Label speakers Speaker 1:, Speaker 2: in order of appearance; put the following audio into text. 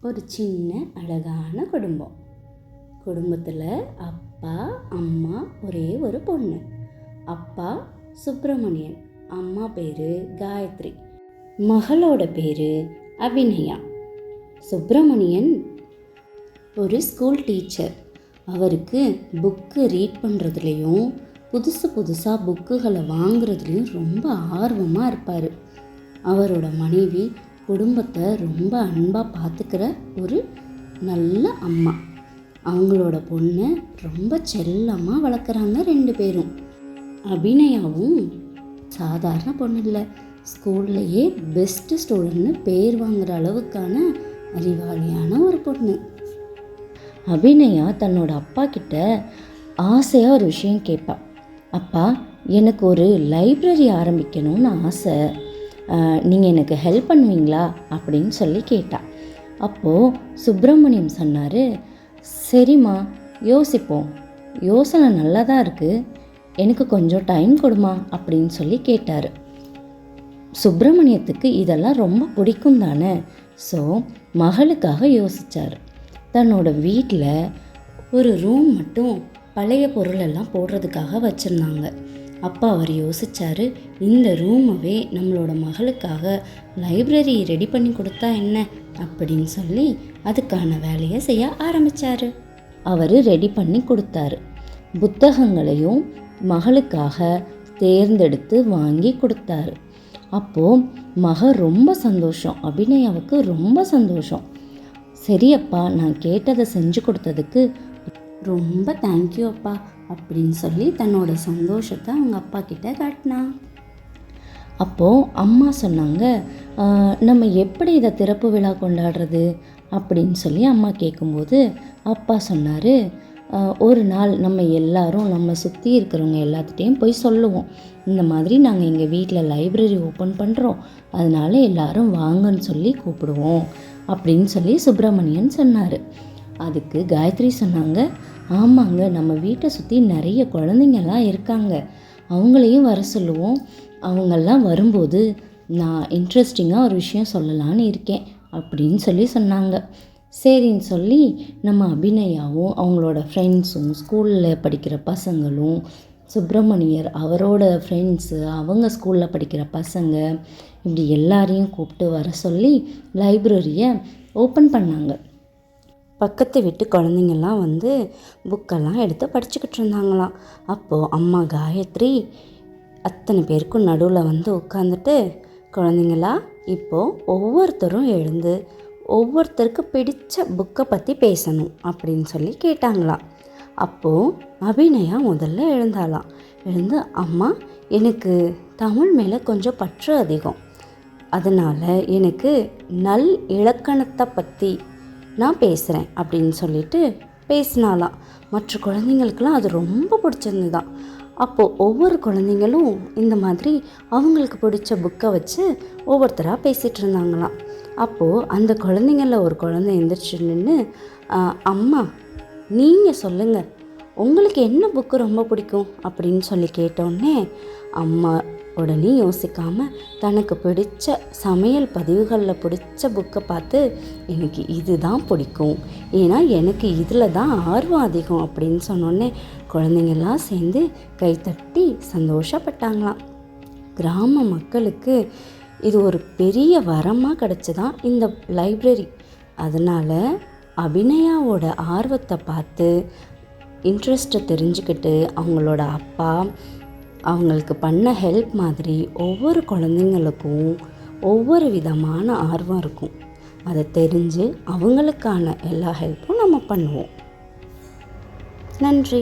Speaker 1: ஒரு சின்ன அழகான குடும்பத்தில் அப்பா அம்மா ஒரே ஒரு பொண்ணு. அப்பா சுப்பிரமணியன், அம்மா பேர் காயத்ரி, மகளோட பேர் அபிநயா. சுப்பிரமணியன் ஒரு ஸ்கூல் டீச்சர். அவருக்கு புக்கு ரீட் பண்ணுறதுலேயும் புதுசாக புக்குகளை வாங்குறதுலேயும் ரொம்ப ஆர்வமாக இருப்பார். அவரோட மனைவி குடும்பத்தை ரொம்ப அன்பாக பார்த்துக்கிற ஒரு நல்ல அம்மா. அவங்களோட பொண்ணை ரொம்ப செல்லமாக வளர்க்குறாங்க 2 பேரும். அபிநயாவும் சாதாரண பொண்ணு இல்லை, ஸ்கூல்லையே பெஸ்ட் ஸ்டூடெண்ட்னு பேர் வாங்குகிற அளவுக்கான அறிவாளியான ஒரு பொண்ணு. அபிநயா தன்னோட அப்பா கிட்ட ஆசையாக ஒரு விஷயம் கேட்பா. அப்பா, எனக்கு ஒரு லைப்ரரி ஆரம்பிக்கணும்னு ஆசை, நீங்கள் எனக்கு ஹெல்ப் பண்ணுவீங்களா அப்படின்னு சொல்லி கேட்டா. அப்போது சுப்பிரமணியம் சொன்னார், சரிம்மா, யோசிப்போம், யோசனை நல்லா தான் இருக்குது, எனக்கு கொஞ்சம் டைம் கொடுமா அப்படின்னு சொல்லி கேட்டார். சுப்பிரமணியத்துக்கு இதெல்லாம் ரொம்ப பிடிக்கும் தானே. ஸோ மகளுக்காக யோசித்தார். தன்னோட வீட்டில் ஒரு ரூம் மட்டும் பழைய பொருளெல்லாம் போடுறதுக்காக வச்சுருந்தாங்க. அப்போ அவர் யோசித்தார், இந்த ரூமவே நம்மளோட மகளுக்காக லைப்ரரி ரெடி பண்ணி கொடுத்தா என்ன அப்படின்னு சொல்லி அதுக்கான வேலையை செய்ய ஆரம்பித்தார். அவர் ரெடி பண்ணி கொடுத்தாரு. புத்தகங்களையும் மகளுக்காக தேர்ந்தெடுத்து வாங்கி கொடுத்தாரு. அப்போது மக ரொம்ப சந்தோஷம், அபிநயாவுக்கு ரொம்ப சந்தோஷம். சரியப்பா, நான் கேட்டதை செஞ்சு கொடுத்ததுக்கு ரொம்ப தேங்க்யூ அப்பா அப்படின்னு சொல்லி தன்னோட சந்தோஷத்தை அவங்க அப்பா கிட்ட காட்டினா. அப்போது அம்மா சொன்னாங்க, நம்ம எப்படி இதை திறப்பு விழா கொண்டாடுறது அப்படின்னு சொல்லி அம்மா கேட்கும்போது அப்பா சொன்னார், ஒரு நாள் நம்ம எல்லாரும் நம்ம சுற்றி இருக்கிறவங்க எல்லாத்துட்டையும் போய் சொல்லுவோம், இந்த மாதிரி நாங்கள் எங்கள் வீட்டில் லைப்ரரி ஓப்பன் பண்ணுறோம், அதனால எல்லாரும் வாங்கன்னு சொல்லி கூப்பிடுவோம் அப்படின்னு சொல்லி சுப்பிரமணியன் சொன்னார். அதுக்கு காயத்ரி சொன்னாங்க, ஆமாங்க, நம்ம வீட்டை சுற்றி நிறைய குழந்தைங்கள்லாம் இருக்காங்க, அவங்களையும் வர சொல்லுவோம், அவங்கெல்லாம் வரும்போது நான் இன்ட்ரெஸ்டிங்காக ஒரு விஷயம் சொல்லலான்னு இருக்கேன் அப்படின்னு சொல்லி சொன்னாங்க. சரின்னு சொல்லி நம்ம அபிநயாவும் அவங்களோட ஃப்ரெண்ட்ஸும் ஸ்கூலில் படிக்கிற பசங்களும் சுப்பிரமணியர் அவரோட ஃப்ரெண்ட்ஸு அவங்க ஸ்கூலில் படிக்கிற பசங்க இப்படி எல்லாரையும் கூப்பிட்டு வர சொல்லி லைப்ரரியை ஓப்பன் பண்ணாங்க. பக்கத்து வீட்டு குழந்தைங்கள்லாம் வந்து புக்கெல்லாம் எடுத்து படிச்சுக்கிட்டு இருந்தாங்களாம். அப்போது அம்மா காயத்ரி அத்தனை பேருக்கும் நடுவில் வந்து உட்காந்துட்டு, குழந்தைங்களா, இப்போது ஒவ்வொருத்தரும் எழுந்து ஒவ்வொருத்தருக்கு பிடிச்ச புக்கை பற்றி பேசணும் அப்படின்னு சொல்லி கேட்டாங்களாம். அப்போது அபிநயா முதல்ல எழுந்தாலாம். எழுந்து, அம்மா, எனக்கு தமிழ் மேலே கொஞ்சம் பற்று அதிகம், அதனால் எனக்கு நல் இலக்கணத்தை பற்றி நான் பேசுகிறேன் அப்படின்னு சொல்லிட்டு பேசினாலாம். மற்ற குழந்தைங்களுக்கெல்லாம் அது ரொம்ப பிடிச்சிருந்துதான். அப்போது ஒவ்வொரு குழந்தைங்களும் இந்த மாதிரி அவங்களுக்கு பிடிச்ச புக்கை வச்சு ஒவ்வொருத்தராக பேசிகிட்டு இருந்தாங்களாம். அப்போது அந்த குழந்தைங்களில் ஒரு குழந்தை எந்திரிச்சு நின்று, அம்மா, நீங்கள் சொல்லுங்கள், உங்களுக்கு என்ன புக்கு ரொம்ப பிடிக்கும் அப்படின்னு சொல்லி கேட்டோடனே அம்மா உடனே யோசிக்காமல் தனக்கு பிடிச்ச சமையல் பதிவுகளில் பிடிச்ச புக்கை பார்த்து, எனக்கு இது தான் பிடிக்கும், ஏன்னா எனக்கு இதில் தான் ஆர்வம் அதிகம் அப்படின்னு சொன்னோடனே குழந்தைங்கள்லாம் சேர்ந்து கைத்தட்டி சந்தோஷப்பட்டாங்களாம். கிராம மக்களுக்கு இது ஒரு பெரிய வரமாக கிடச்சிதான் இந்த லைப்ரரி. அதனால் அபிநயாவோட ஆர்வத்தை பார்த்து இன்ட்ரெஸ்ட்டை தெரிஞ்சுக்கிட்டு அவங்களோட அப்பா அவங்களுக்கு பண்ண ஹெல்ப் மாதிரி ஒவ்வொரு குழந்தைங்களுக்கும் ஒவ்வொரு விதமான ஆர்வம் இருக்கும். அதை தெரிஞ்சு அவங்களுக்கான எல்லா ஹெல்ப்பும் நம்ம பண்ணுவோம். நன்றி.